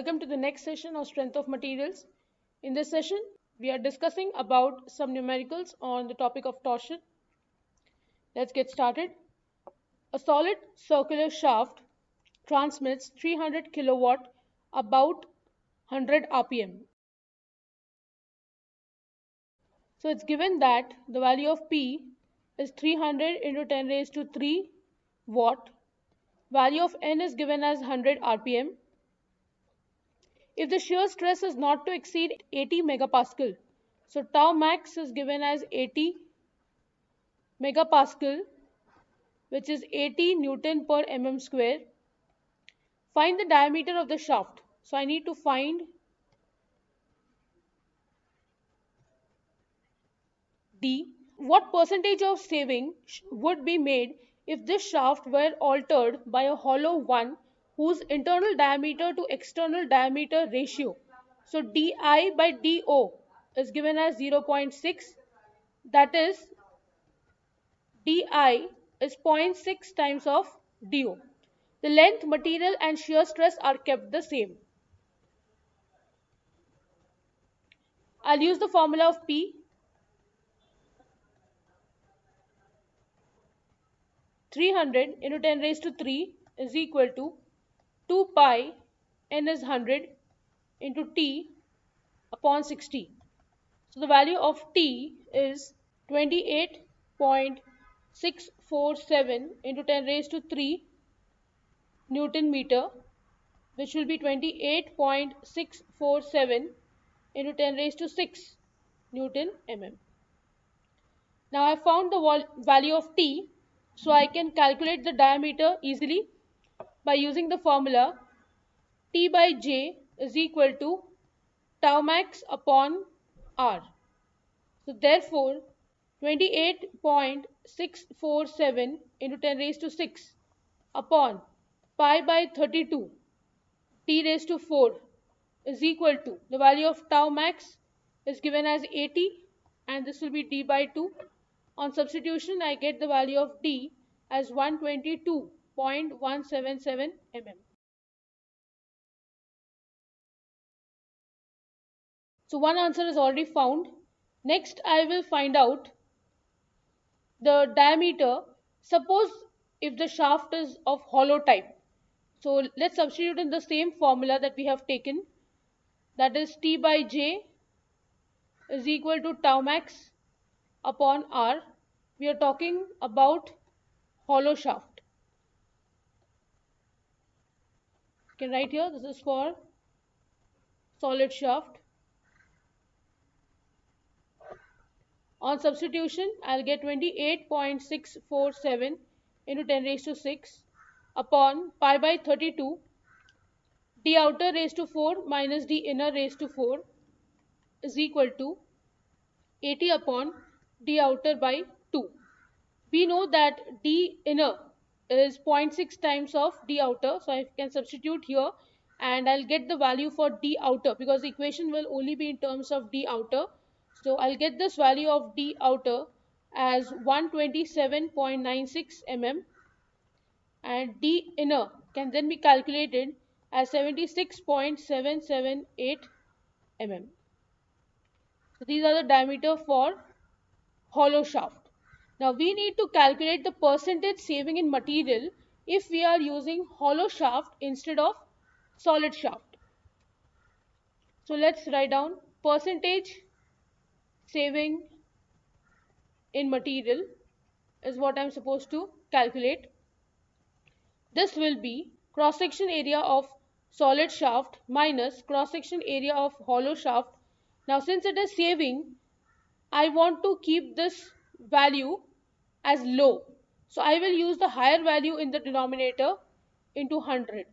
Welcome to the next session of Strength of Materials. In this session, we are discussing about some numericals on the topic of torsion. Let's get started. A solid circular shaft transmits 300 kilowatt about 100 rpm. So it's given that the value of P is 300 into 10 raised to 3 watt. Value of N is given as 100 rpm. If the shear stress is not to exceed 80 megapascal, so tau max is given as 80 megapascal, which is 80 Newton per mm square. Find the diameter of the shaft. So I need to find D. What percentage of saving would be made if this shaft were altered by a hollow one whose internal diameter to external diameter ratio, so di by do is given as 0.6, that is di is 0.6 times of do. The length, material and shear stress are kept the same. I'll use the formula of P. 300 into 10 raised to 3 is equal to 2 pi n is 100 into T upon 60. So the value of T is 28.647 into 10 raised to 3 Newton meter, which will be 28.647 into 10 raised to 6 Newton mm. Now I found the value of T, so I can calculate the diameter easily by using the formula T by J is equal to tau max upon R. So therefore 28.647 into 10 raised to 6 upon pi by 32 T raised to 4 is equal to, the value of tau max is given as 80 and this will be D by 2. On substitution, I get the value of D as 122.177 mm. So one answer is already found. Next, I will find out the diameter. Suppose if the shaft is of hollow type. So let's substitute in the same formula that we have taken. That is T by J is equal to tau max upon R. We are talking about hollow shaft. You can write here, this is for solid shaft. On substitution, I'll get 28.647 into 10 raised to 6 upon pi by 32 d outer raised to 4 minus d inner raised to 4 is equal to 80 upon d outer by 2. We know that d inner is 0.6 times of d outer, so I can substitute here and I'll get the value for d outer because the equation will only be in terms of d outer. So I'll get this value of d outer as 127.96 mm and d inner can then be calculated as 76.778 mm. So these are the diameter for hollow shaft. Now we need to calculate the percentage saving in material if we are using hollow shaft instead of solid shaft. So let's write down percentage saving in material is what I'm supposed to calculate. This will be cross-section area of solid shaft minus cross-section area of hollow shaft. Now since it is saving, I want to keep this value as low. So I will use the higher value in the denominator into 100.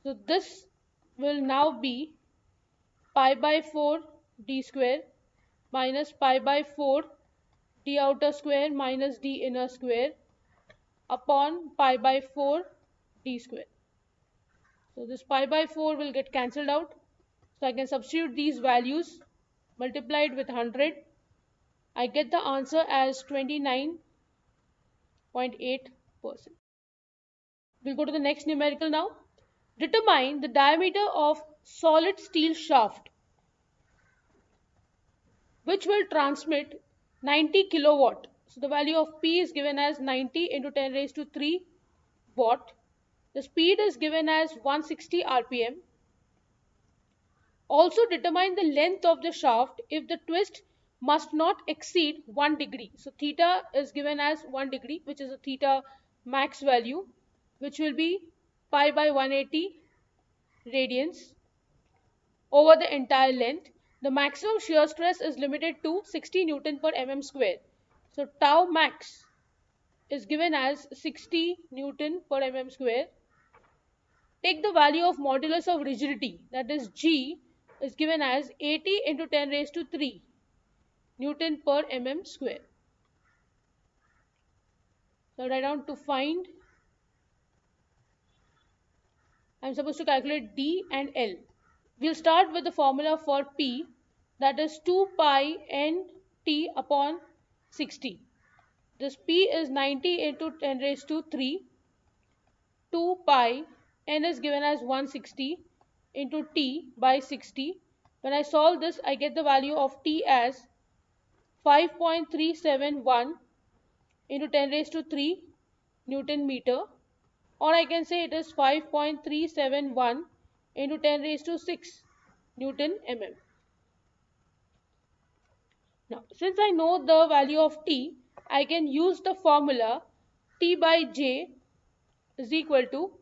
So this will now be pi by 4 d square minus pi by 4 d outer square minus d inner square upon pi by 4 d square. So this pi by 4 will get cancelled out. So I can substitute these values multiplied with 100. I get the answer as 29.8%. We'll go to the next numerical now. Determine the diameter of solid steel shaft which will transmit 90 kilowatt. So the value of P is given as 90 into 10 raised to 3 watt. The speed is given as 160 rpm. Also determine the length of the shaft if the twist must not exceed 1 degree. So theta is given as 1 degree, which is a theta max value, which will be pi by 180 radians over the entire length. The maximum shear stress is limited to 60 Newton per mm square. So tau max is given as 60 Newton per mm square. Take the value of modulus of rigidity, that is G is given as 80 into 10 raised to 3 Newton per mm square. So write down to find, I am supposed to calculate D and L. We'll start with the formula for P, that is 2 pi n t upon 60. This P is 90 into 10 raised to 3. 2 pi n is given as 160 into t by 60. When I solve this, I get the value of t as 5.371 into 10 raised to 3 Newton meter, or I can say it is 5.371 into 10 raised to 6 Newton mm. Now, since I know the value of t, I can use the formula T by J is equal to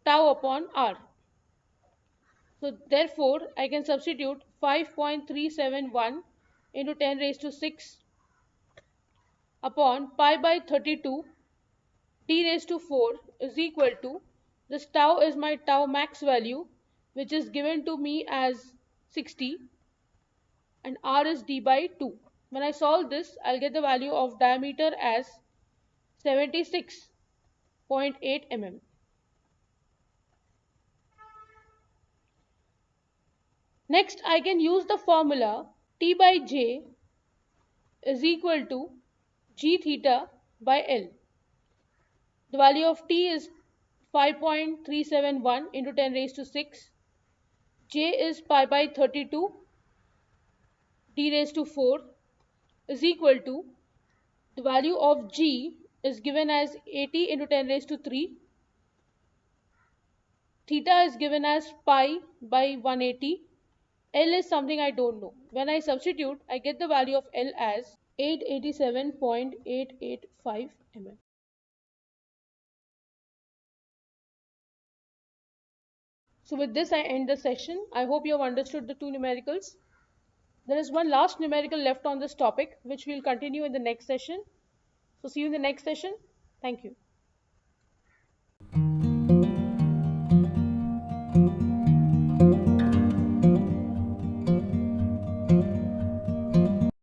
tau upon R. So therefore, I can substitute 5.371 into 10 raised to 6 upon pi by 32 t raised to 4 is equal to, this tau is my tau max value, which is given to me as 60, and R is d by 2. When I solve this, I'll get the value of diameter as 76.8 mm. Next, I can use the formula T by J is equal to G theta by L. The value of T is 5.371 into 10 raised to 6. J is pi by 32 d raised to 4 is equal to, the value of G is given as 80 into 10 raised to 3. Theta is given as pi by 180. L is something I don't know. When I substitute, I get the value of L as 887.885 mm. So with this, I end the session. I hope you have understood the two numericals. There is one last numerical left on this topic, which we will continue in the next session. So see you in the next session. Thank you.